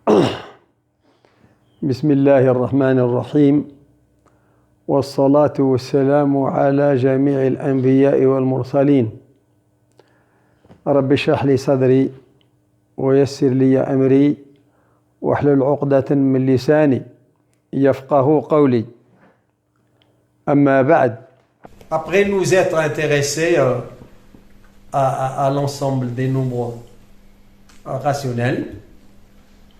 بسم الله الرحمن الرحيم والصلاة والسلام على جميع الأنبياء والمرسلين رب اشرح لي صدري ويسر لي أمري واحلل عقدة من لساني يفقه قولي أما بعد. Après nous être intéressés à l'ensemble des nombres rationnels,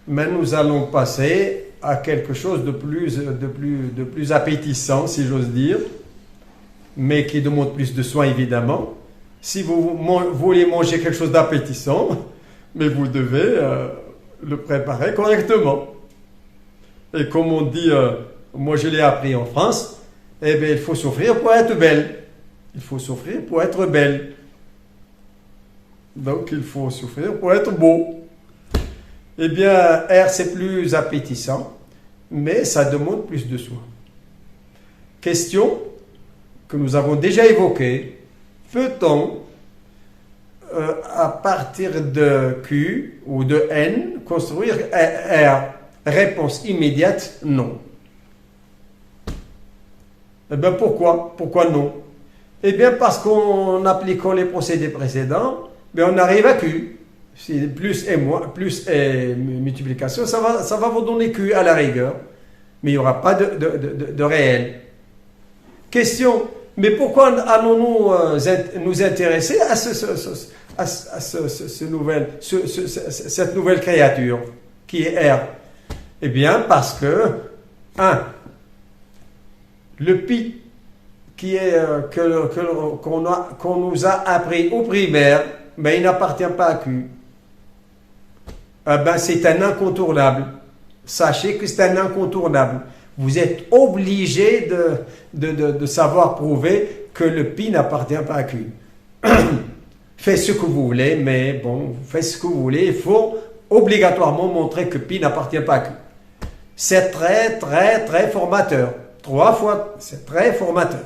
mais nous allons passer à quelque chose de plus appétissant, si j'ose dire, mais qui demande plus de soin, évidemment. Si vous voulez manger quelque chose d'appétissant, mais vous devez le préparer correctement. Et comme on dit, moi je l'ai appris en France, eh bien, il faut souffrir pour être belle. Il faut souffrir pour être belle. Donc, il faut souffrir pour être beau. Eh bien, R, c'est plus appétissant, mais ça demande plus de soin. Question que nous avons déjà évoquée. Peut-on, à partir de Q ou de N, construire R? Réponse immédiate, non. Eh bien, pourquoi? Pourquoi non? Eh bien, parce qu'en appliquant les procédés précédents, bien, on arrive à Q. Si plus et moins, plus et multiplication, ça va vous donner Q à la rigueur. Mais il n'y aura pas de réel. Question, mais pourquoi allons-nous nous intéresser à cette nouvelle créature qui est R? Eh bien, parce que, 1. Le pi qu'on nous a appris au primaire, mais il n'appartient pas à Q. C'est un incontournable. Sachez que c'est un incontournable. Vous êtes obligé de savoir prouver que le pi n'appartient pas à Q. Faites ce que vous voulez, mais bon, faites ce que vous voulez. Il faut obligatoirement montrer que pi n'appartient pas à Q. C'est très, très, très formateur. 3 fois, c'est très formateur.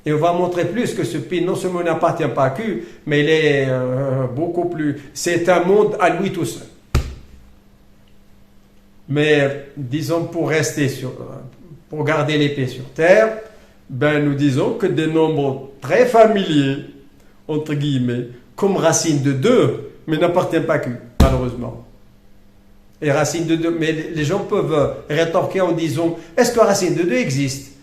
Et on va montrer plus que ce pi non seulement n'appartient pas à Q, mais il est beaucoup plus... C'est un monde à lui tout seul. Mais disons pour garder les pieds sur terre, nous disons que des nombres très familiers, entre guillemets, comme racine de 2, mais n'appartiennent pas à Q, malheureusement. Et racine de 2, mais les gens peuvent rétorquer en disant, est-ce que racine de 2 existe?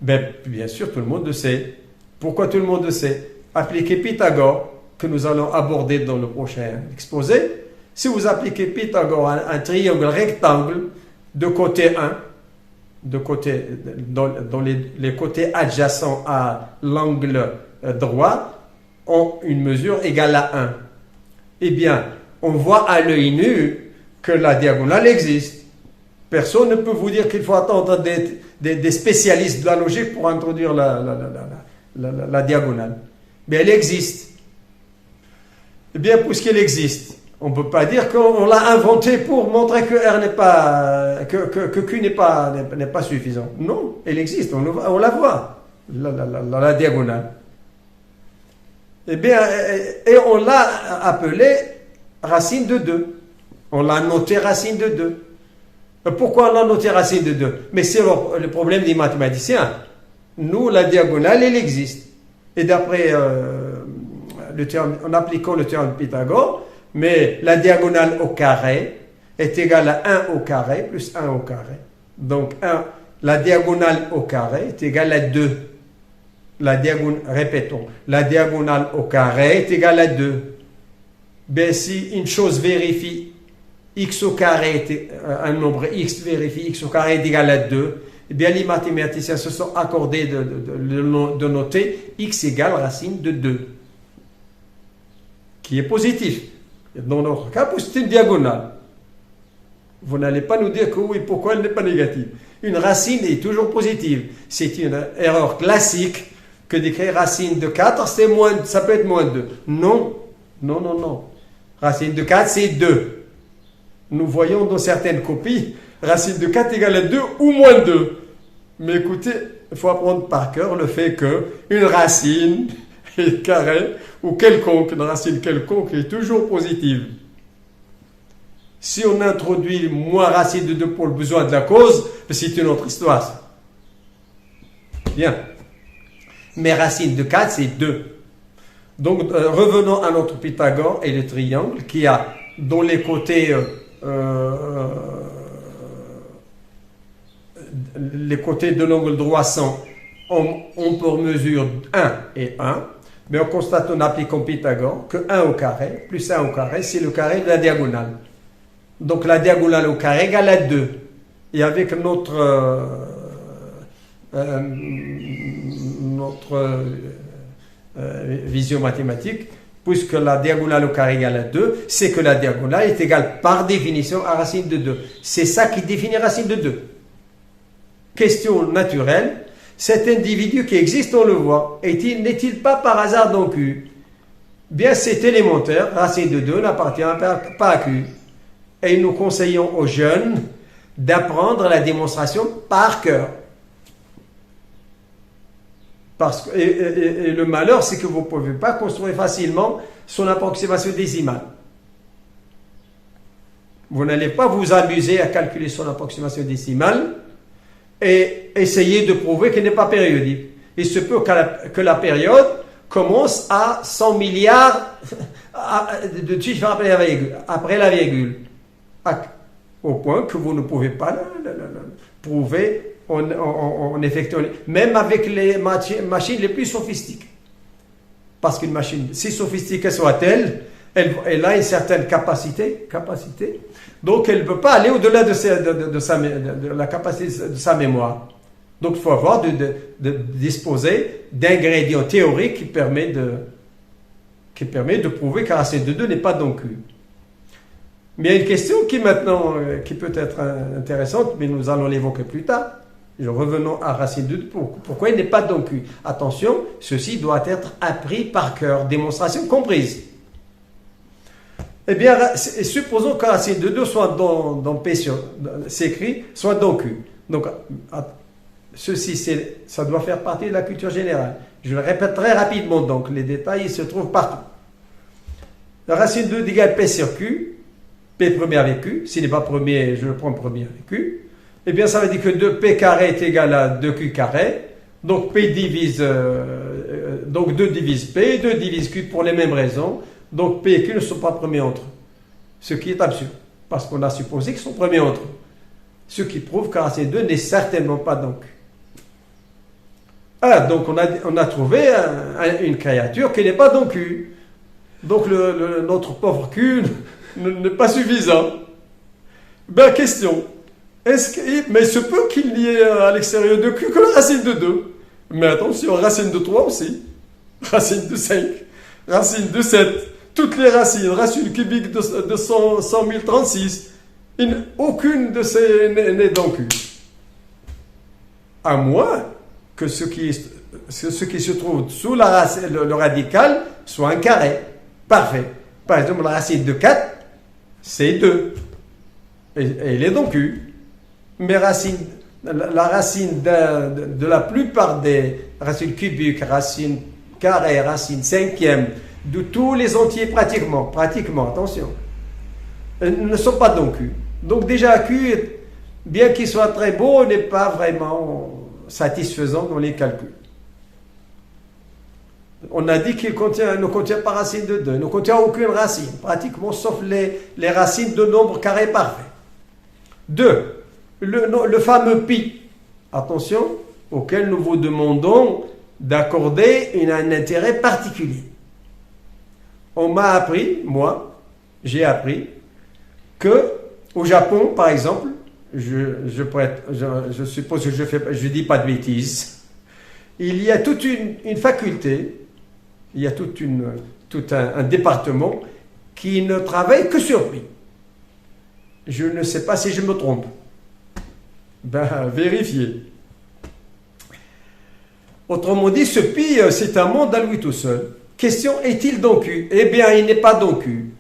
Bien sûr, tout le monde le sait. Pourquoi tout le monde le sait? Appliquez Pythagore, que nous allons aborder dans le prochain exposé. Si vous appliquez Pythagore à un triangle rectangle de côté 1, dans les côtés adjacents à l'angle droit, ont une mesure égale à 1. Eh bien, on voit à l'œil nu que la diagonale existe. Personne ne peut vous dire qu'il faut attendre des spécialistes de la logique pour introduire la diagonale. Mais elle existe. Eh bien, puisqu'elle existe, on ne peut pas dire qu'on l'a inventée pour montrer que R n'est pas, que Q n'est pas suffisant. Non, elle existe, on la voit, la diagonale. Eh bien, et on l'a appelée racine de 2. On l'a noté racine de 2. Pourquoi on l'a noté racine de 2? Mais c'est le problème des mathématiciens. Nous, la diagonale, elle existe. Et d'après en appliquant le théorème de Pythagore, mais la diagonale au carré est égale à 1 au carré plus 1 au carré. Donc, la diagonale au carré est égale à 2. Répétons, la diagonale au carré est égale à 2. Si une chose vérifie x au carré est un nombre x vérifie x au carré est égal à 2, eh bien les mathématiciens se sont accordés de noter x égale racine de 2, qui est positif. Dans notre cas, c'est une diagonale. Vous n'allez pas nous dire que oui, pourquoi elle n'est pas négative. Une racine est toujours positive. C'est une erreur classique que d'écrire racine de 4, ça peut être moins 2. Non, non, non, non. Racine de 4, c'est 2. Nous voyons dans certaines copies, racine de 4 égale à 2 ou moins 2. Mais écoutez, il faut apprendre par cœur le fait qu'une racine carrée ou quelconque, une racine quelconque est toujours positive. Si on introduit moins racine de 2 pour le besoin de la cause, c'est une autre histoire. Ça. Bien. Mais racine de 4, c'est 2. Donc, revenons à notre Pythagore et le triangle qui a, dont les côtés de l'angle droit sont, on pour mesure 1 et 1, mais on constate en appliquant Pythagore que 1 au carré plus 1 au carré, c'est le carré de la diagonale. Donc, la diagonale au carré égale à 2. Et avec notre vision mathématique, puisque la diagonale au carré égale à 2, c'est que la diagonale est égale par définition à racine de 2. C'est ça qui définit racine de 2. Question naturelle, cet individu qui existe, on le voit, n'est-il pas par hasard dans Q? Bien, c'est élémentaire, racine de 2 n'appartient pas à Q. Et nous conseillons aux jeunes d'apprendre la démonstration par cœur. Et le malheur, c'est que vous ne pouvez pas construire facilement son approximation décimale. Vous n'allez pas vous amuser à calculer son approximation décimale et essayer de prouver qu'elle n'est pas périodique. Il se peut que la période commence à 100 milliards de chiffres après la virgule. Au point que vous ne pouvez pas prouver en effectuant, même avec les machines les plus sophistiquées. Parce qu'une machine, si sophistiquée soit-elle, elle a une certaine capacité, donc elle ne peut pas aller au-delà de la capacité de sa mémoire. Donc il faut avoir de disposer d'ingrédients théoriques qui permet de prouver qu'un racine de 2 n'est pas donc Q. Mais il y a une question qui peut être intéressante, mais nous allons l'évoquer plus tard. Revenons à racine de 2. Pourquoi il n'est pas donc Q? Attention, ceci doit être appris par cœur, démonstration comprise. Eh bien, supposons que racine de 2 soit dans P s'écrit, soit dans Q. Donc, ceci, ça doit faire partie de la culture générale. Je le répète très rapidement, donc les détails ils se trouvent partout. La racine de 2 égale P sur Q, P premier avec Q. S'il n'est pas premier, je le prends premier avec Q. Eh bien, ça veut dire que 2P carré est égal à 2Q carré. Donc, P divise, donc 2 divise P, 2 divise Q pour les mêmes raisons. Donc, P et Q ne sont pas premiers entre eux. Ce qui est absurde, parce qu'on a supposé qu'ils sont premiers entre eux. Ce qui prouve que racine 2 n'est certainement pas donc. Ah, donc on a trouvé une créature qui n'est pas donc Q. Donc, notre pauvre Q n'est pas suffisant. Ben, question. Mais il se peut qu'il n'y ait à l'extérieur de Q que la racine de 2. Mais attention, racine de 3 aussi. Racine de 5. Racine de 7. Toutes les racines cubiques de 100 036. Aucune de ces n'est dans Q. À moins que ce qui se trouve sous le radical soit un carré. Parfait. Par exemple, la racine de 4, c'est 2. Et elle est dans Q. Mais la racine de la plupart des racines cubiques, racines carrées, racines cinquièmes, de tous les entiers pratiquement, attention, ne sont pas dans Q. Donc déjà Q, bien qu'il soit très beau, n'est pas vraiment satisfaisant dans les calculs. On a dit qu'il ne contient pas racine de 2, ne contient aucune racine, pratiquement, sauf les racines de nombres carrés parfaits. 2. Le fameux pi, attention, auquel nous vous demandons d'accorder un intérêt particulier. On m'a appris, j'ai appris, que au Japon, par exemple, je suppose que je dis pas de bêtises, il y a toute une faculté, il y a tout un département qui ne travaille que sur pi. Je ne sais pas si je me trompe. Ben, vérifiez. Autrement dit, ce pi, c'est un monde à lui tout seul. Question, est-il dans Q? Eh bien, il n'est pas dans Q.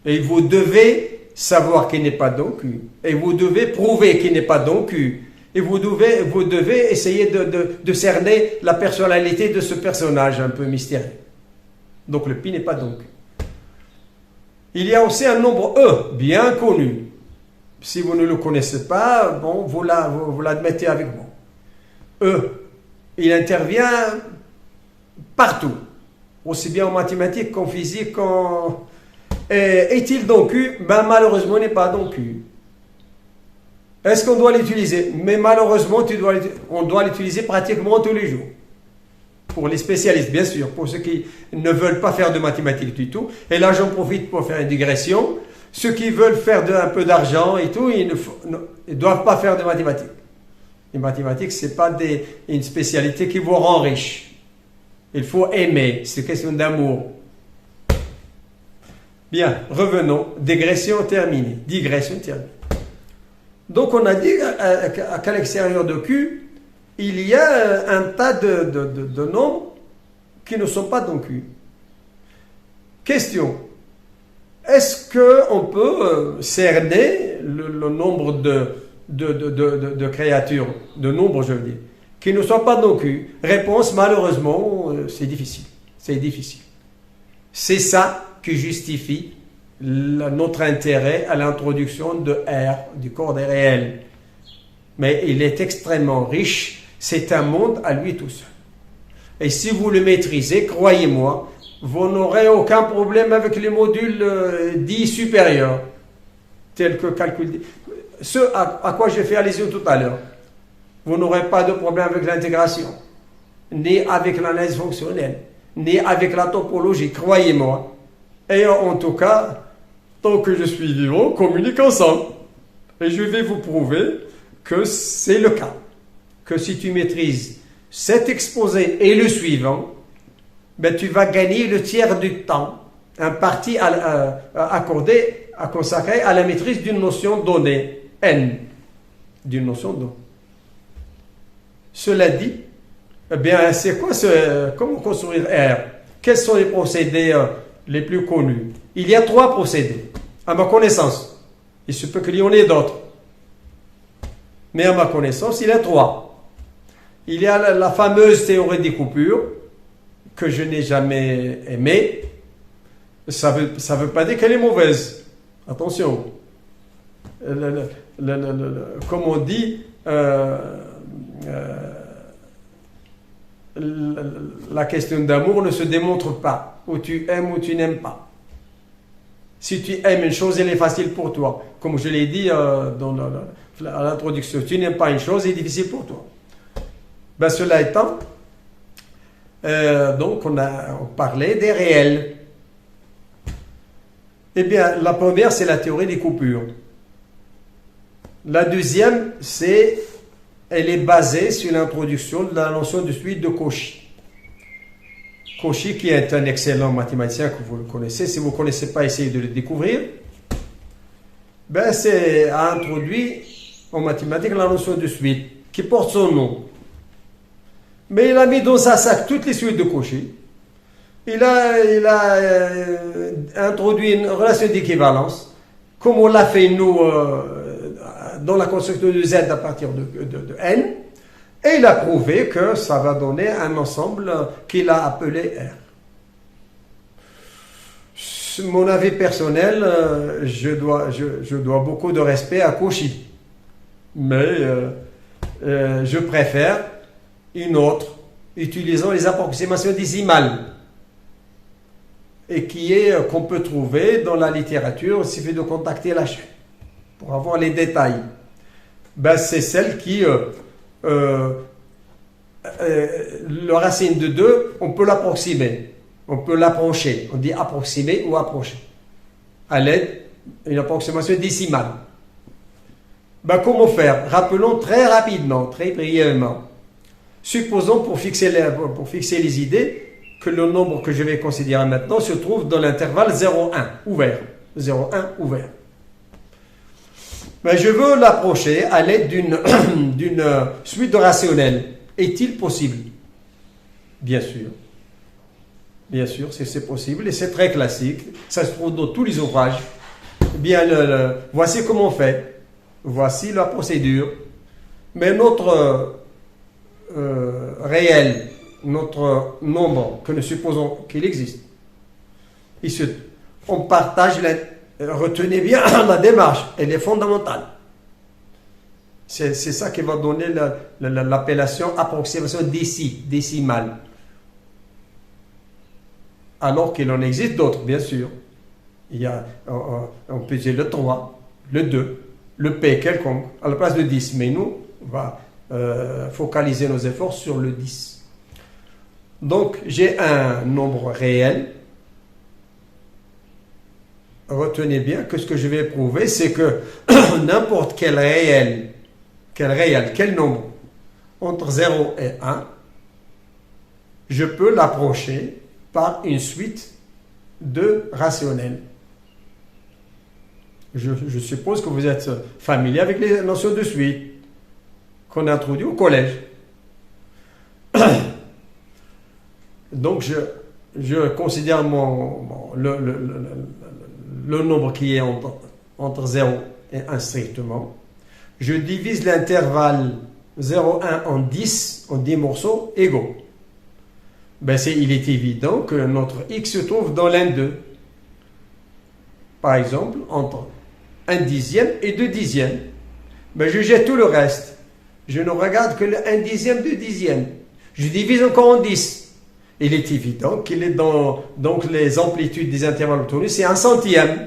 Et vous devez savoir qu'il n'est pas dans Q. Et vous devez prouver qu'il n'est pas dans Q. Et vous devez essayer de cerner la personnalité de ce personnage un peu mystérieux. Donc, le pi n'est pas dans Q. Il y a aussi un nombre E, bien connu. Si vous ne le connaissez pas, bon, vous l'admettez avec moi. E, il intervient partout, aussi bien en mathématiques qu'en physique. Est-il dans Q? Ben, malheureusement, il n'est pas dans Q. Est-ce qu'on doit l'utiliser? Mais malheureusement, on doit l'utiliser pratiquement tous les jours. Pour les spécialistes, bien sûr, pour ceux qui ne veulent pas faire de mathématiques du tout. Et là, j'en profite pour faire une digression. Ceux qui veulent faire un peu d'argent et tout, ils ne doivent pas faire de mathématiques. Les mathématiques, ce n'est pas une spécialité qui vous rend riche. Il faut aimer, c'est une question d'amour. Bien, revenons. Digression terminée. Donc, on a dit qu'à l'extérieur de Q, il y a un tas de nombres qui ne sont pas dans Q. Question. Est-ce qu'on peut cerner le nombre de créatures, de nombres, je veux dire, qui ne sont pas dans Q? Réponse, malheureusement, c'est difficile. C'est difficile. C'est ça qui justifie notre intérêt à l'introduction de R, du corps des réels. Mais il est extrêmement riche. C'est un monde à lui tout seul. Et si vous le maîtrisez, croyez-moi, vous n'aurez aucun problème avec les modules dits supérieurs, tels que calcul. Ce à quoi j'ai fait allusion tout à l'heure. Vous n'aurez pas de problème avec l'intégration, ni avec l'analyse fonctionnelle, ni avec la topologie, croyez-moi. Et en tout cas, tant que je suis vivant, on communique ensemble. Et je vais vous prouver que c'est le cas. Que si tu maîtrises cet exposé et le suivant, ben tu vas gagner le tiers du temps imparti à consacrer à la maîtrise d'une notion donnée, N, d'une notion donnée. Cela dit, eh bien, c'est quoi comment construire R? Quels sont les procédés les plus connus? Il y a 3 procédés, à ma connaissance. Il se peut qu'il y en ait d'autres. Mais à ma connaissance, il y a 3. Il y a la fameuse théorie des coupures, que je n'ai jamais aimée. Ça veut pas dire qu'elle est mauvaise. Attention. Comme on dit, la question d'amour ne se démontre pas. Ou tu aimes ou tu n'aimes pas. Si tu aimes une chose, elle est facile pour toi. Comme je l'ai dit à l'introduction, tu n'aimes pas une chose, elle est difficile pour toi. Ben, cela étant, donc on parlait des réels. Eh bien, la première, c'est la théorie des coupures. La deuxième, elle est basée sur l'introduction de la notion de suite de Cauchy. Cauchy, qui est un excellent mathématicien, que vous le connaissez. Si vous ne connaissez pas, essayez de le découvrir. Ben, a introduit en mathématiques la notion de suite, qui porte son nom. Mais il a mis dans sa sac toutes les suites de Cauchy. Il a introduit une relation d'équivalence, comme on l'a fait nous dans la construction de Z à partir de N. Et il a prouvé que ça va donner un ensemble qu'il a appelé R. Mon avis personnel, je dois beaucoup de respect à Cauchy. Mais je préfère une autre, utilisant les approximations décimales, et qu'on peut trouver dans la littérature. Il suffit de contacter la chaîne pour avoir les détails. Ben, c'est celle qui, le racine de 2, on peut l'approximer, on peut l'approcher, on dit approximer ou approcher, à l'aide d'une approximation décimale. Ben, comment faire? Rappelons très rapidement, très brièvement. Supposons, pour fixer les idées, que le nombre que je vais considérer maintenant se trouve dans l'intervalle 0,1 ouvert. 0,1 ouvert. Mais je veux l'approcher à l'aide d'une suite de rationnels. Est-il possible? Bien sûr. Bien sûr, c'est possible et c'est très classique. Ça se trouve dans tous les ouvrages. Eh bien, voici comment on fait. Voici la procédure. Mais notre réel, notre nombre que nous supposons qu'il existe, on partage, retenez bien la démarche, elle est fondamentale. C'est ça qui va donner l'appellation approximation décimale. Alors qu'il en existe d'autres, bien sûr. Il y a, on peut dire le 3, le 2, le P quelconque, à la place de 10. Mais nous, on va focaliser nos efforts sur le 10. Donc, j'ai un nombre réel. Retenez bien que ce que je vais prouver, c'est que n'importe quel nombre entre 0 et 1, je peux l'approcher par une suite de rationnels. Je suppose que vous êtes familier avec les notions de suite qu'on a introduites au collège. Donc, je considère le nombre qui est entre 0 et 1 strictement. Je divise l'intervalle 0,1 en 10 morceaux égaux. Il est évident que notre x se trouve dans l'un d'eux. Par exemple, entre 1 dixième et 2 dixièmes. Je jette tout le reste. Je ne regarde que le 1 dixième, 2 dixièmes. Je divise encore en 10. Il est évident qu'il est dans donc les amplitudes des intervalles obtenus, c'est 1 centième.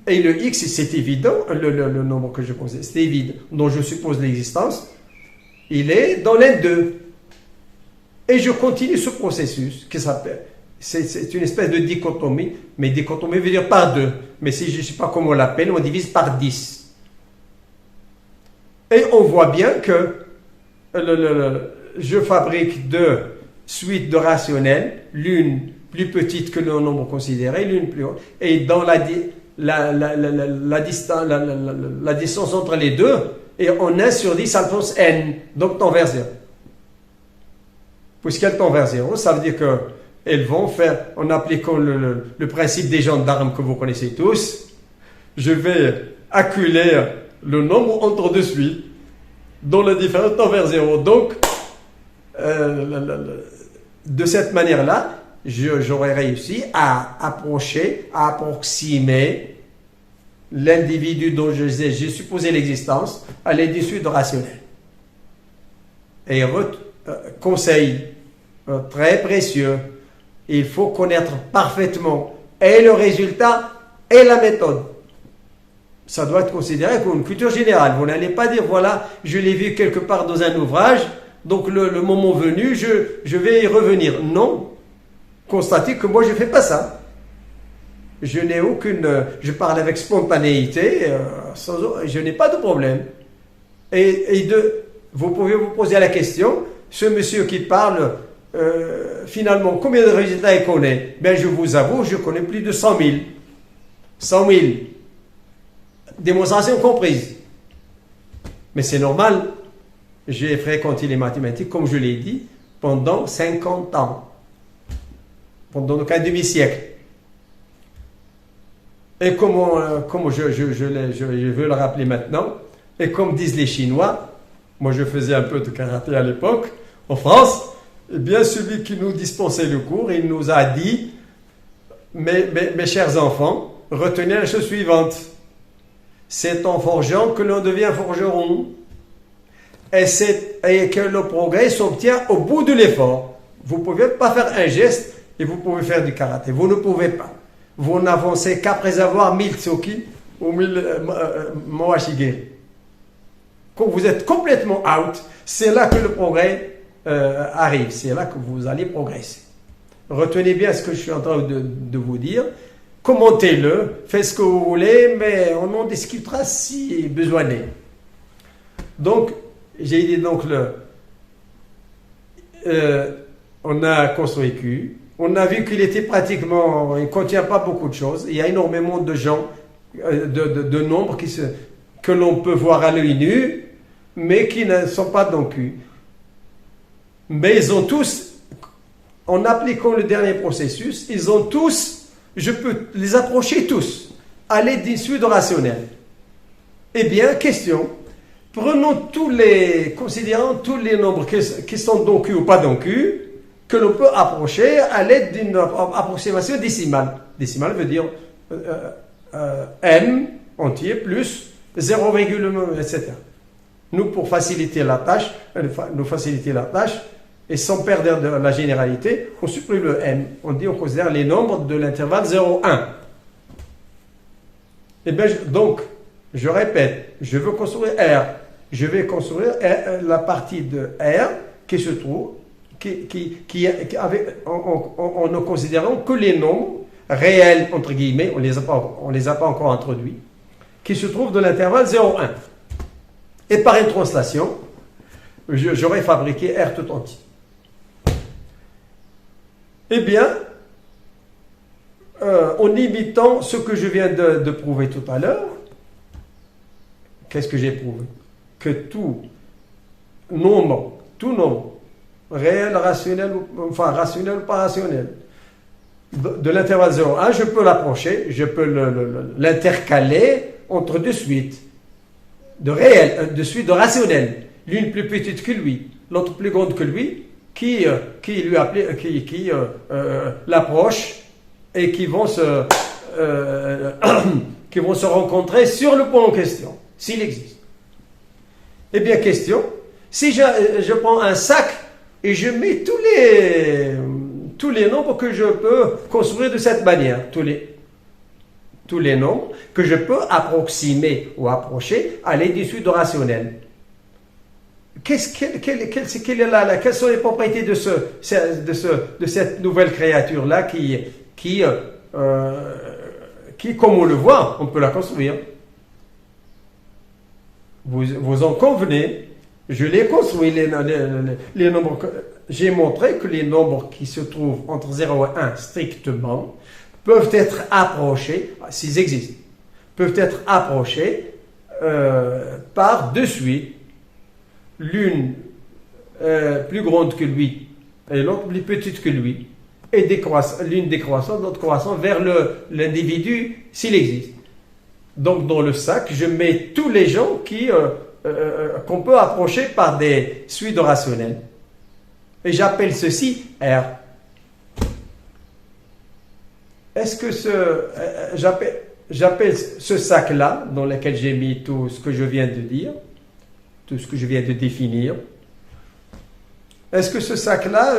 Et le x, c'est évident, le nombre que je posais, c'est évident, dont je suppose l'existence, il est dans l'un d'eux. Et je continue ce processus qui s'appelle, c'est une espèce de dichotomie, mais dichotomie veut dire par 2. Mais si je ne sais pas comment on l'appelle, on divise par 10. Et on voit bien que je fabrique deux suites de rationnels, l'une plus petite que le nombre considéré, l'une plus haute. Et dans la distance entre les deux, et en 1 sur 10, alphonse n, donc tend vers 0. Puisqu'elles tend vers 0, ça veut dire qu'elles vont faire, en appliquant le principe des gendarmes que vous connaissez tous, je vais acculer le nombre entre deux suites, dont la différence tend vers 0. Donc, de cette manière-là, j'aurais réussi à approximer l'individu dont j'ai supposé l'existence à l'aide d'une suite de rationnels. Et conseil très précieux, il faut connaître parfaitement et le résultat et la méthode. Ça doit être considéré comme une culture générale. Vous n'allez pas dire, voilà, je l'ai vu quelque part dans un ouvrage, donc le moment venu, je vais y revenir. Non. Constatez que moi, je ne fais pas ça. Je n'ai je parle avec spontanéité, je n'ai pas de problème. Vous pouvez vous poser la question, ce monsieur qui parle, finalement, combien de résultats il connaît? Je vous avoue, je connais plus de 100 000. 100 000. Démonstrations comprises. Mais c'est normal. J'ai fréquenté les mathématiques, comme je l'ai dit, pendant 50 ans. Pendant donc un demi-siècle. Et comme je veux le rappeler maintenant, et comme disent les Chinois, moi je faisais un peu de karaté à l'époque, en France, eh bien celui qui nous dispensait le cours, il nous a dit, mes chers enfants, retenez la chose suivante, c'est en forgeant que l'on devient forgeron, et que le progrès s'obtient au bout de l'effort. Vous ne pouvez pas faire un geste et vous pouvez faire du karaté, vous ne pouvez pas. Vous n'avancez qu'après avoir 1000 tsoki ou 1000 mawashigiri. Quand vous êtes complètement out, c'est là que le progrès arrive. C'est là que vous allez progresser. Retenez bien ce que je suis en train de vous dire. Commentez-le, faites ce que vous voulez, mais on en discutera si besoin est. Donc, j'ai dit donc on a construit Q. On a vu qu'il était pratiquement, il ne contient pas beaucoup de choses. Il y a énormément de gens, de nombres que l'on peut voir à l'œil nu, mais qui ne sont pas dans Q. Mais ils ont tous, en appliquant le dernier processus, ils ont tous, je peux les approcher tous, à l'aide d'une suite de rationnels. Eh bien, question, considérant tous les nombres qui sont dans Q ou pas dans Q, que l'on peut approcher à l'aide d'une approximation décimale. Décimale veut dire m entier plus 0, etc. Nous, pour faciliter la tâche, et sans perdre de la généralité, on supprime le m. On considère les nombres de l'intervalle 0, 1. Et bien, donc, je répète, je veux construire R. Je vais construire la partie de R qui se trouve, en ne considérant que les nombres réels, entre guillemets, on les a pas encore introduits, qui se trouvent de l'intervalle 0, 1. Et par une translation, j'aurais fabriqué R tout entier. Eh bien, en imitant ce que je viens de prouver tout à l'heure, qu'est-ce que j'ai prouvé? Que tout nombre, réel, rationnel, enfin rationnel ou pas rationnel, de l'intervalle 0, 1, je peux l'approcher, je peux l'intercaler entre deux suites de réel, de suites de rationnel, l'une plus petite que lui, l'autre plus grande que lui, qui l'approche et qui vont se rencontrer sur le point en question, s'il existe. Eh bien, question, si je prends un sac et je mets tous les nombres que je peux construire de cette manière, tous les nombres que je peux approximer ou approcher à l'aide des suites de rationnel. Quelles sont les propriétés de cette nouvelle créature-là qui, comme on le voit, on peut la construire. Vous en convenez, je l'ai construit, les nombres. J'ai montré que les nombres qui se trouvent entre 0 et 1 strictement peuvent être approchés, s'ils existent, peuvent être approchés par deux suites, l'une plus grande que lui et l'autre plus petite que lui, et l'une décroissant, l'autre croissant vers l'individu s'il existe. Donc dans le sac, je mets tous les gens qu'on peut approcher par des suites de rationnels. Et j'appelle ceci R. Est-ce que j'appelle ce sac-là, dans lequel j'ai mis tout ce que je viens de dire, tout ce que je viens de définir, est-ce que ce sac-là,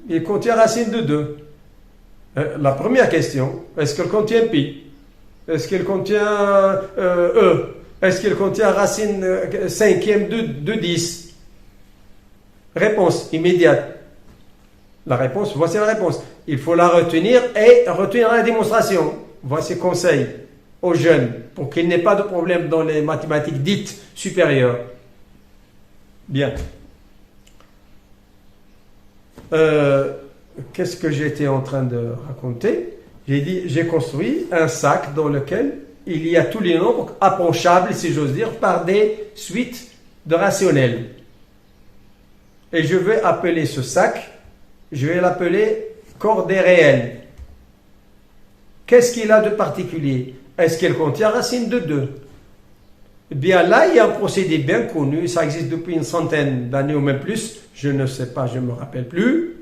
il contient racine de 2? La première question, est-ce qu'il contient pi? Est-ce qu'il contient E? Est-ce qu'il contient racine cinquième de 10? Réponse immédiate. Voici la réponse. Il faut la retenir et retenir la démonstration. Voici conseil aux jeunes pour qu'il n'ait pas de problème dans les mathématiques dites supérieures. Bien. Qu'est-ce que j'étais en train de raconter? J'ai construit un sac dans lequel il y a tous les nombres approchables, si j'ose dire, par des suites de rationnels. Et je vais appeler ce sac, je vais l'appeler cordée réelle. Qu'est-ce qu'il a de particulier? Est-ce qu'il contient racine de 2? Eh bien là, il y a un procédé bien connu, ça existe depuis une centaine d'années ou même plus, je ne sais pas, je ne me rappelle plus.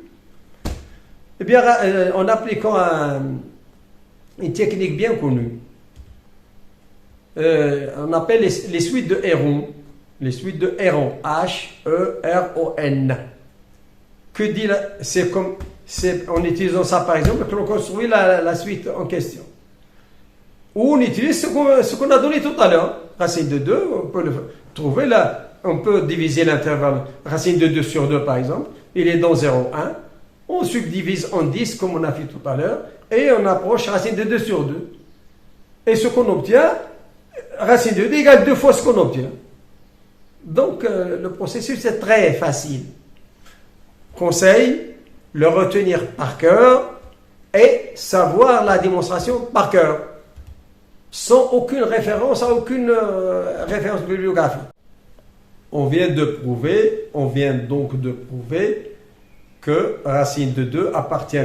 Eh bien, en appliquant une technique bien connue, on appelle les suites de Héron. Les suites de Héron, H-E-R-O-N. Que dit c'est en utilisant ça par exemple que l'on construit la suite en question. Ou on utilise ce qu'on a donné tout à l'heure. Racine de 2, on peut le trouver là. On peut diviser l'intervalle. Racine de 2 sur 2 par exemple. Il est dans 0, 1. On subdivise en 10 comme on a fait tout à l'heure. Et on approche racine de 2 sur 2. Et ce qu'on obtient, racine de 2 égale 2 fois ce qu'on obtient. Donc, le processus est très facile. Conseil, le retenir par cœur et savoir la démonstration par cœur, sans aucune référence à aucune référence bibliographique. On vient donc de prouver que racine de 2 appartient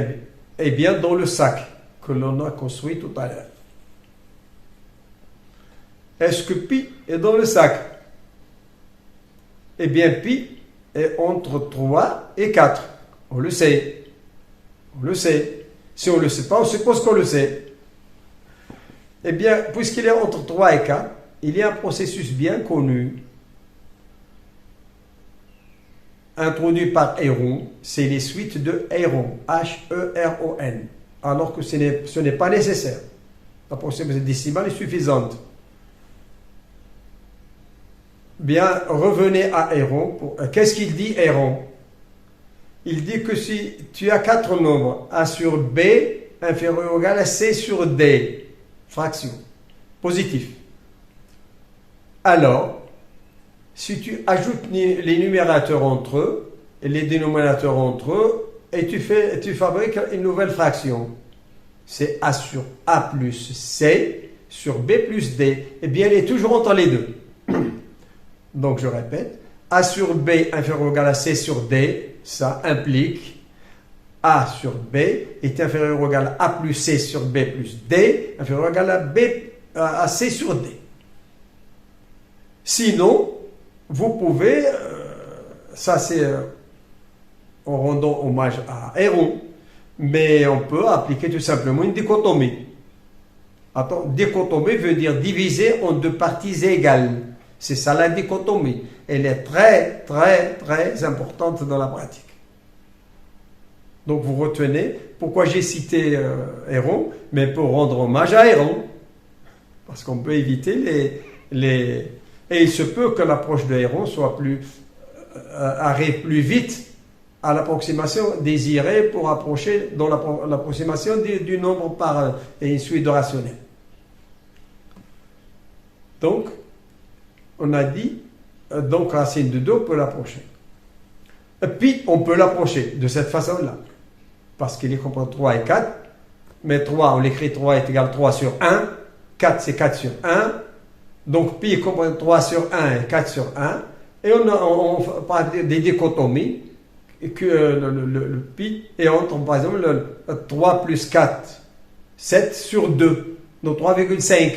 bien dans le sac que l'on a construit tout à l'heure. Est-ce que pi est dans le sac? Eh bien, pi est entre 3 et 4. On le sait. On le sait. Si on ne le sait pas, on suppose qu'on le sait. Eh bien, puisqu'il est entre 3 et 4, il y a un processus bien connu, introduit par Héron, c'est les suites de Héron, H-E-R-O-N, alors que ce n'est pas nécessaire. La procédure décimale est suffisante. Bien, revenez à Héron. Qu'est-ce qu'il dit, Héron? Il dit que si tu as 4 nombres, A sur B inférieur ou égal à C sur D, fraction, positif. Alors, si tu ajoutes les numérateurs entre eux et les dénominateurs entre eux, et tu fabriques une nouvelle fraction, c'est A sur A plus C sur B plus D, eh bien elle est toujours entre les deux. Donc je répète, A sur B inférieur ou égal à C sur D, ça implique A sur B est inférieur ou égal à A plus C sur B plus D, inférieur ou égal à C sur D. Sinon, vous pouvez, ça c'est en rendant hommage à Héron, mais on peut appliquer tout simplement une dichotomie. Attends, dichotomie veut dire diviser en 2 parties égales. C'est ça la dichotomie. Elle est très, très, très importante dans la pratique. Donc vous retenez pourquoi j'ai cité Héron, mais pour rendre hommage à Héron. Parce qu'on peut éviter Et il se peut que l'approche de Héron arrive plus vite à l'approximation désirée pour approcher dans l'approximation du nombre par une suite de rationnels. Donc, on a dit, donc racine de 2, on peut l'approcher. Puis, on peut l'approcher de cette façon-là. Parce qu'il est compris 3 et 4. Mais 3, on l'écrit 3 est égal à 3 sur 1. 4, c'est 4 sur 1. Donc, pi est compris 3 sur 1 et 4 sur 1. Et on parle des dichotomies. Que le pi est entre, par exemple, le 3 plus 4, 7 sur 2. Donc, 3,5.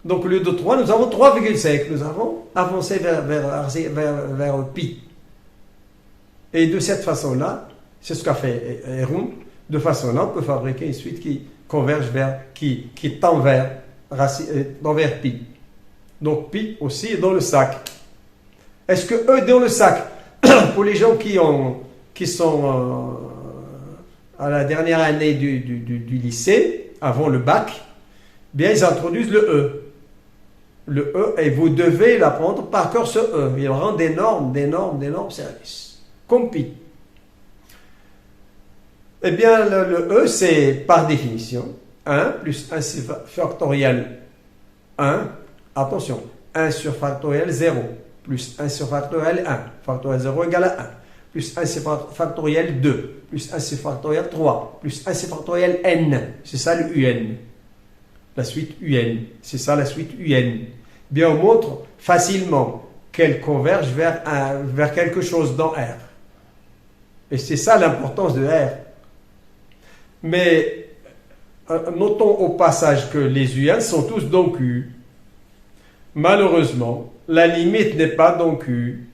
Donc, au lieu de 3, nous avons 3,5. Nous avons avancé vers pi. Et de cette façon-là, c'est ce qu'a fait Héron. De façon-là, on peut fabriquer une suite qui converge qui tend vers pi. Donc, pi aussi est dans le sac. Est-ce que eux dans le sac, pour les gens qui sont à la dernière année du lycée, avant le bac, bien ils introduisent le E. Le E, et vous devez l'apprendre par cœur ce E. Il rend d'énormes services. Comme pi. Eh bien, le E, c'est par définition 1 plus 1 factoriel 1. Attention, 1 sur factoriel 0 plus 1 sur factoriel 1. Factoriel 0 égale à 1. Plus 1 sur factoriel 2. Plus 1 sur factoriel 3. Plus 1 sur factoriel n. C'est ça le UN. La suite UN. C'est ça la suite UN. Bien, on montre facilement qu'elle converge vers quelque chose dans R. Et c'est ça l'importance de R. Mais notons au passage que les UN sont tous dans Q. Malheureusement, la limite n'est pas dans Q.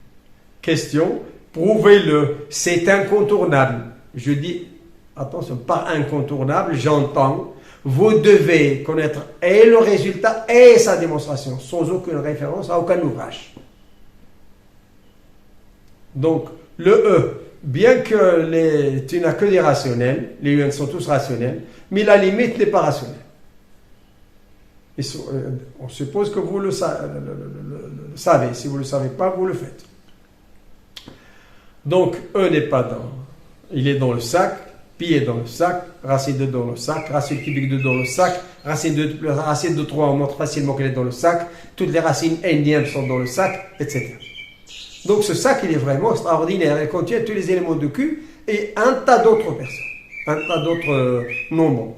Question, prouvez-le, c'est incontournable. Je dis, attention, pas incontournable, j'entends. Vous devez connaître et le résultat et sa démonstration, sans aucune référence à aucun ouvrage. Donc, le E, bien que tu n'as que des rationnels, les UN sont tous rationnels, mais la limite n'est pas rationnelle. On suppose que vous le savez. Si vous ne le savez pas, vous le faites. Donc, E n'est pas dans. Il est dans le sac. Pi est dans le sac. Racine de dans le sac. Racine cubique de dans le sac. Racine de 3, on montre facilement qu'elle est dans le sac. Toutes les racines énièmes sont dans le sac, etc. Donc, ce sac, il est vraiment extraordinaire. Il contient tous les éléments de Q et un tas d'autres personnes. Un tas d'autres nombres.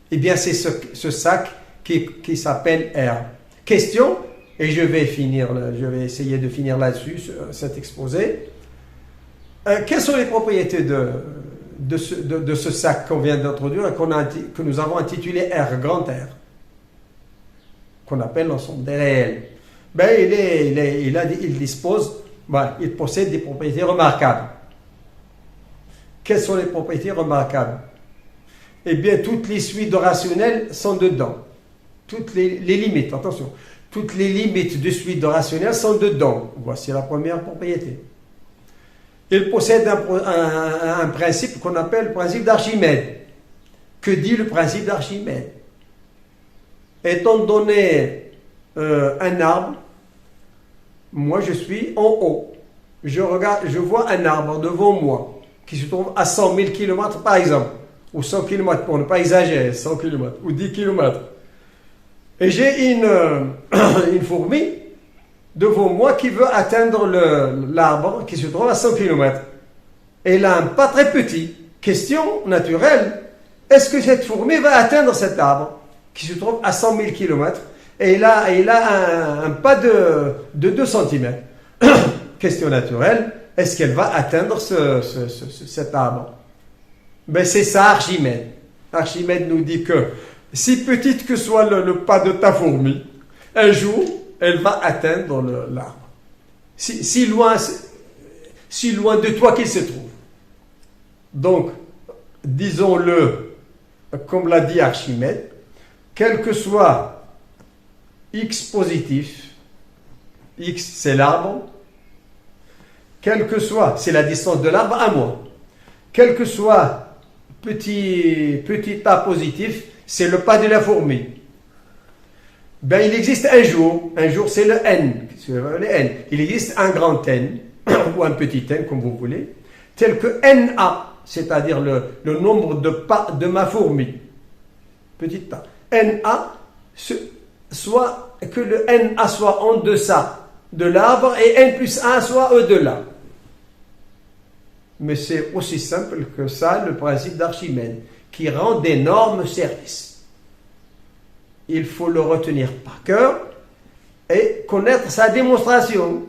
Eh bien, c'est ce sac qui s'appelle R. Question, et je vais essayer de finir là-dessus, cet exposé. Quelles sont les propriétés de ce sac qu'on vient d'introduire et que nous avons intitulé R, grand R, qu'on appelle l'ensemble des réels? Ben, il dispose Voilà, il possède des propriétés remarquables. Quelles sont les propriétés remarquables? Eh bien, toutes les suites rationnelles sont dedans. Toutes les limites, attention, toutes les limites de suite rationnelle sont dedans. Voici la première propriété. Il possède un principe qu'on appelle le principe d'Archimède. Que dit le principe d'Archimède? Étant donné un arbre, moi je suis en haut. Je vois un arbre devant moi qui se trouve à 100 000 km par exemple, ou 100 km pour ne pas exagérer, 100 km ou 10 km. Et j'ai une fourmi devant moi qui veut atteindre l'arbre qui se trouve à 100 km. Elle a un pas très petit. Question naturelle, est-ce que cette fourmi va atteindre cet arbre qui se trouve à 100 000 km et il a un pas de 2 cm? Question naturelle, est-ce qu'elle va atteindre cet arbre? Ben c'est ça Archimède. Archimède nous dit que si petite que soit le pas de ta fourmi, un jour, elle va atteindre l'arbre. Si loin de toi qu'il se trouve. Donc, disons-le, comme l'a dit Archimède, quel que soit x positif, x c'est l'arbre, quel que soit, c'est la distance de l'arbre à moi, quel que soit petit a positif, c'est le pas de la fourmi. Ben, il existe un jour c'est le n, il existe un grand n, ou un petit n, comme vous voulez, tel que na, c'est-à-dire le nombre de pas de ma fourmi, petit a, na, soit que le na soit en deçà de l'arbre et n plus 1 soit au-delà. Mais c'est aussi simple que ça, le principe d'Archimède, qui rend d'énormes services. Il faut le retenir par cœur et connaître sa démonstration.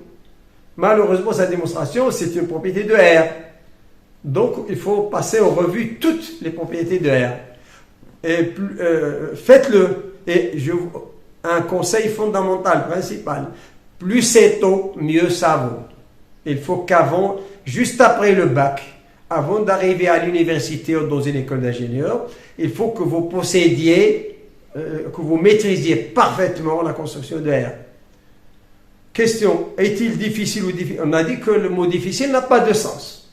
Malheureusement, sa démonstration, c'est une propriété de R. Donc, il faut passer en revue toutes les propriétés de R. Et faites-le. Et un conseil fondamental, principal, plus c'est tôt, mieux ça vaut. Il faut qu'avant, juste après le bac, avant d'arriver à l'université ou dans une école d'ingénieur, il faut que vous possédiez, que vous maîtrisiez parfaitement la construction de R. Question, est-il difficile ou difficile? On a dit que le mot difficile n'a pas de sens.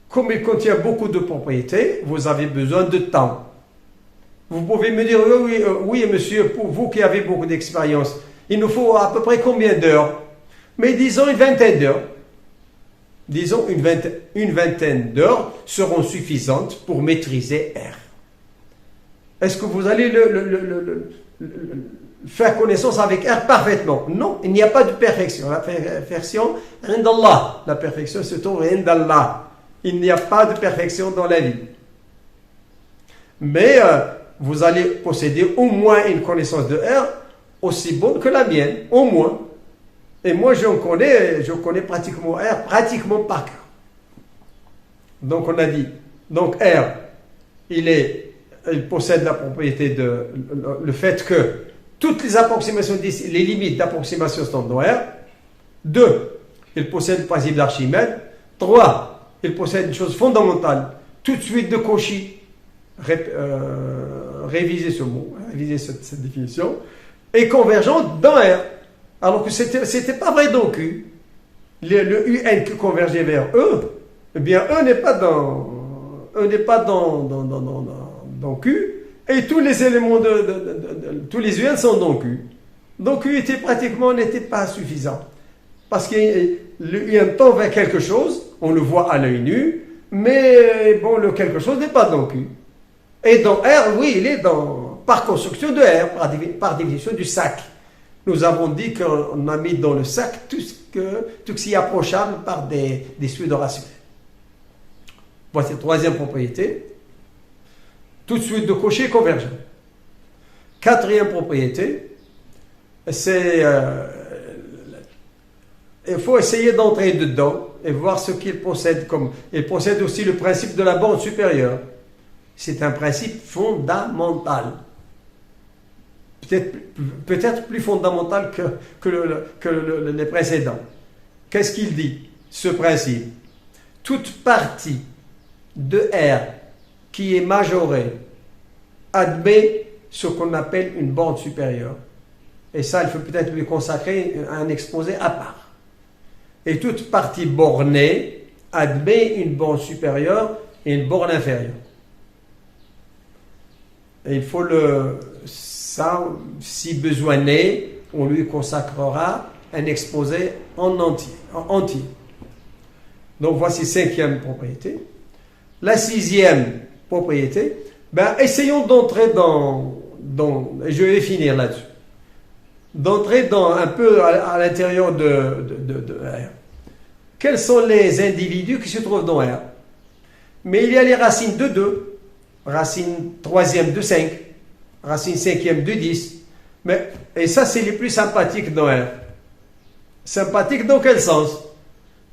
Comme il contient beaucoup de propriétés, vous avez besoin de temps. Vous pouvez me dire, oui monsieur, pour vous qui avez beaucoup d'expérience, il nous faut à peu près combien d'heures? Mais disons une vingtaine d'heures. Disons une vingtaine d'heures seront suffisantes pour maîtriser R. Est-ce que vous allez faire connaissance avec R parfaitement? Non, il n'y a pas de perfection. La perfection, indallah. La perfection se trouve indallah. Il n'y a pas de perfection dans la vie. Mais vous allez posséder au moins une connaissance de R aussi bonne que la mienne, au moins. Et moi, je connais pratiquement R, pratiquement par cœur. Donc, on a dit, donc R, il possède la propriété le fait que toutes les approximations, les limites d'approximation sont dans R. 2, il possède le principe d'Archimède. 3, il possède une chose fondamentale, tout de suite de Cauchy. Réviser ce mot, réviser cette définition. Et convergente dans R. Alors que c'était pas vrai dans Q. Le UN qui convergeait vers E, eh bien E n'est pas dans Q, et tous les éléments tous les UN sont dans Q. Donc Q n'était pas suffisant. Parce que le UN tend vers quelque chose, on le voit à l'œil nu, mais bon, le quelque chose n'est pas dans Q. Et dans R, oui, il est par construction de R, par définition du sac. Nous avons dit qu'on a mis dans le sac tout ce qui est approchable par des suites rationnelles. Voici la troisième propriété. Tout de suite de Cauchy convergent. Quatrième propriété, c'est il faut essayer d'entrer dedans et voir ce qu'il possède comme. Il possède aussi le principe de la bande supérieure. C'est un principe fondamental. Peut-être plus fondamental que les précédents. qu'est-ce qu'il dit, ce principe? Toute partie de R qui est majorée admet ce qu'on appelle une borne supérieure. Et ça, il faut peut-être lui consacrer un exposé à part. Et toute partie bornée admet une borne supérieure et une borne inférieure. Et il faut ça, si besoin est, on lui consacrera un exposé en entier. Donc voici cinquième propriété. La sixième propriété, essayons d'entrer dans et je vais finir là-dessus, d'entrer un peu à l'intérieur de R. Quels sont les individus qui se trouvent dans R? Mais il y a les racines de 2, racine troisième de 5, racine cinquième de 10. Et ça, c'est les plus sympathiques dans R. Sympathique dans quel sens?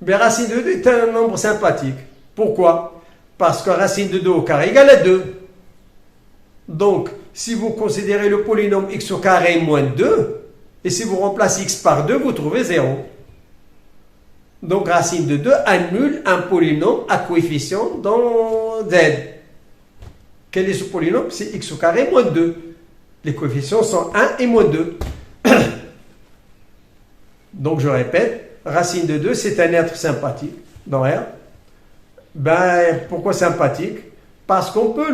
Mais racine de 2 est un nombre sympathique. Pourquoi? Parce que racine de 2 au carré égale à 2. Donc, si vous considérez le polynôme x au carré moins 2, et si vous remplacez x par 2, vous trouvez 0. Donc, racine de 2 annule un polynôme à coefficient dans Z. Quel est ce polynôme? C'est x au carré moins 2. Les coefficients sont 1 et moins 2. Donc, je répète, racine de 2, c'est un être sympathique dans R. Pourquoi sympathique? Parce qu'on peut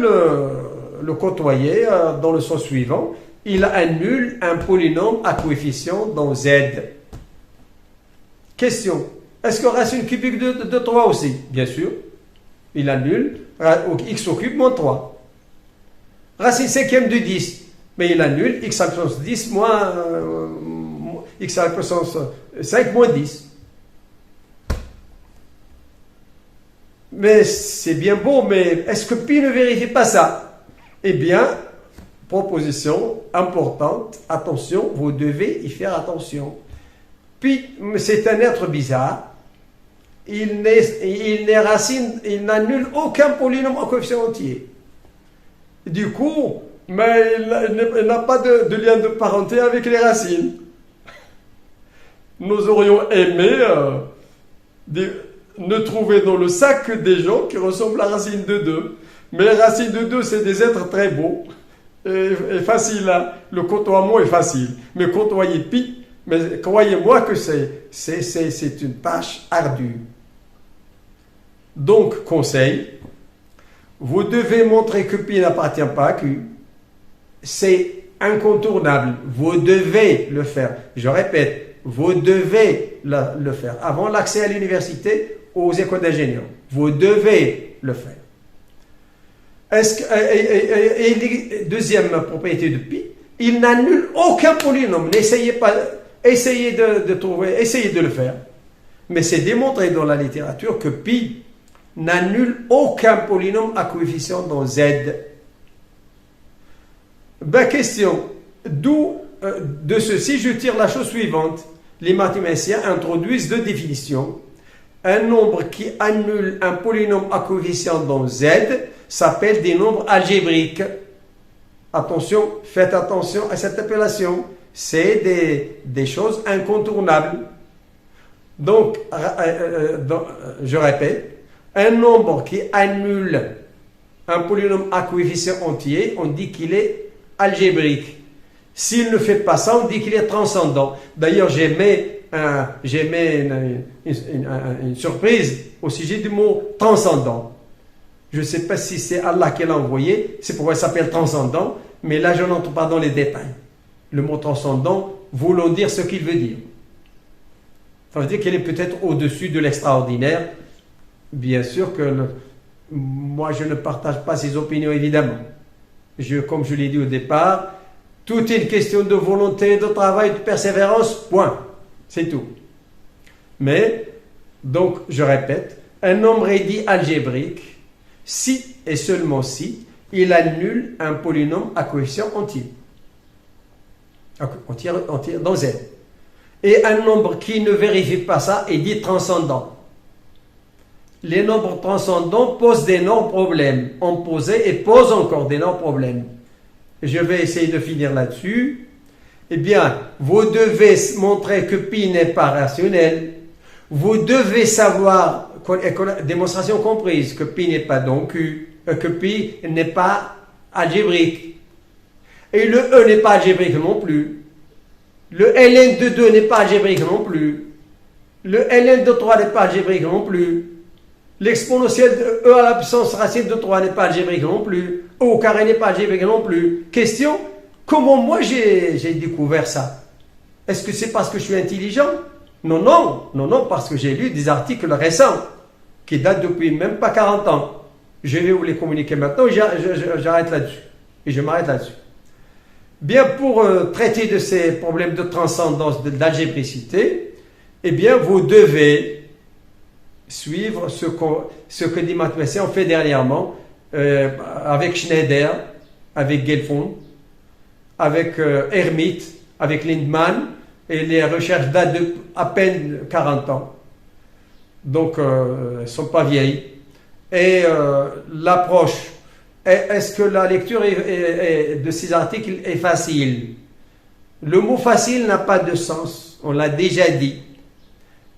le côtoyer dans le sens suivant. Il annule un polynôme à coefficient dans Z. Question. Est-ce que racine cubique de 3 aussi? Bien sûr. Il annule x au cube moins 3. Racine cinquième de 10. Mais il annule x à la puissance 10 moins x à la puissance 5 moins 10. Mais c'est bien beau, mais est-ce que pi ne vérifie pas ça? Eh bien, proposition importante, attention, vous devez y faire attention. Pi, c'est un être bizarre. Il n'annule aucun polynôme en coefficient entier. Du coup, mais il n'a pas de lien de parenté avec les racines. Nous aurions aimé ne trouver dans le sac que des gens qui ressemblent à racine de 2. Mais les racines de 2, c'est des êtres très beaux et faciles. Le côtoiement est facile. Mais côtoyer pi, mais croyez-moi que c'est une tâche ardue. Donc, conseil, vous devez montrer que pi n'appartient pas à q. C'est incontournable. Vous devez le faire. Je répète, vous devez le faire. Avant l'accès à l'université, aux écoles d'ingénieurs. Vous devez le faire. Deuxième propriété de pi, il n'annule aucun polynôme. N'essayez pas, essayez de le faire. Mais c'est démontré dans la littérature que pi n'annule aucun polynôme à coefficient dans Z. Question. D'où, de ceci, je tire la chose suivante. Les mathématiciens introduisent deux définitions. Un nombre qui annule un polynôme à coefficient dans Z s'appelle des nombres algébriques. Attention, faites attention à cette appellation. C'est des choses incontournables. Donc, je répète, un nombre qui annule un polynôme à coefficient entier, on dit qu'il est algébrique. S'il ne fait pas ça, on dit qu'il est transcendant. D'ailleurs, j'aimais une surprise au sujet du mot transcendant. Je ne sais pas si c'est Allah qui l'a envoyé, c'est pourquoi il s'appelle transcendant, mais là je n'entre pas dans les détails. Le mot transcendant voulant dire ce qu'il veut dire. Ça veut dire qu'il est peut-être au-dessus de l'extraordinaire. Bien sûr que moi je ne partage pas ses opinions évidemment. Comme je l'ai dit au départ, tout est une question de volonté, de travail, de persévérance, point. C'est tout. Mais, donc, je répète, un nombre est dit algébrique si et seulement si il annule un polynôme à coefficient entier. Entier dans Z. Et un nombre qui ne vérifie pas ça est dit transcendant. Les nombres transcendants posent d'énormes problèmes. Ont posé et posent encore d'énormes problèmes. Je vais essayer de finir là-dessus. Eh bien, vous devez montrer que pi n'est pas rationnel. Vous devez savoir, démonstration comprise, que pi n'est pas donc Q, que pi n'est pas algébrique. Et le E n'est pas algébrique non plus. Le ln de 2 n'est pas algébrique non plus. Le ln de 3 n'est pas algébrique non plus. L'exponentielle de E à la puissance racine de 3 n'est pas algébrique non plus. E au carré n'est pas algébrique non plus. Question, comment moi j'ai découvert ça? Est-ce que c'est parce que je suis intelligent? Non, non, non, non, parce que j'ai lu des articles récents qui datent depuis même pas 40 ans. Je vais vous les communiquer maintenant, j'arrête là-dessus. Et je m'arrête là-dessus. Bien, pour traiter de ces problèmes de transcendance, d'algébricité, eh bien, vous devez suivre ce que des mathématiciens ont fait dernièrement avec Schneider, avec Gelfond, avec Hermite, avec Lindemann, et les recherches datent de à peine 40 ans. Donc, elles ne sont pas vieilles. Et l'approche, est-ce que la lecture de ces articles est facile? Le mot facile n'a pas de sens, on l'a déjà dit.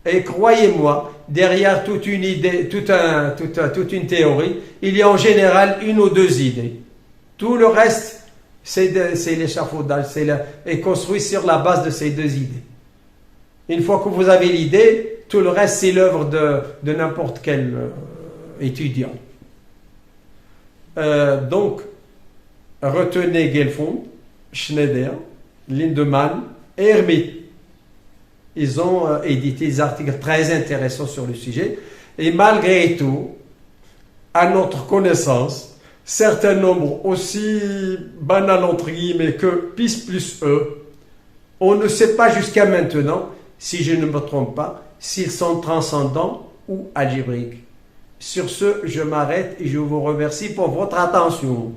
Et croyez-moi, derrière toute une idée, toute une théorie, il y a en général une ou deux idées. Tout le reste, c'est l'échafaudage, est construit sur la base de ces deux idées. Une fois que vous avez l'idée, tout le reste, c'est l'œuvre de n'importe quel étudiant. Donc, retenez Gelfond, Schneider, Lindemann et Hermite. Ils ont édité des articles très intéressants sur le sujet. Et malgré tout, à notre connaissance, certains nombres aussi banals entre guillemets que pi plus E, on ne sait pas jusqu'à maintenant, si je ne me trompe pas, s'ils sont transcendants ou algébriques. Sur ce, je m'arrête et je vous remercie pour votre attention.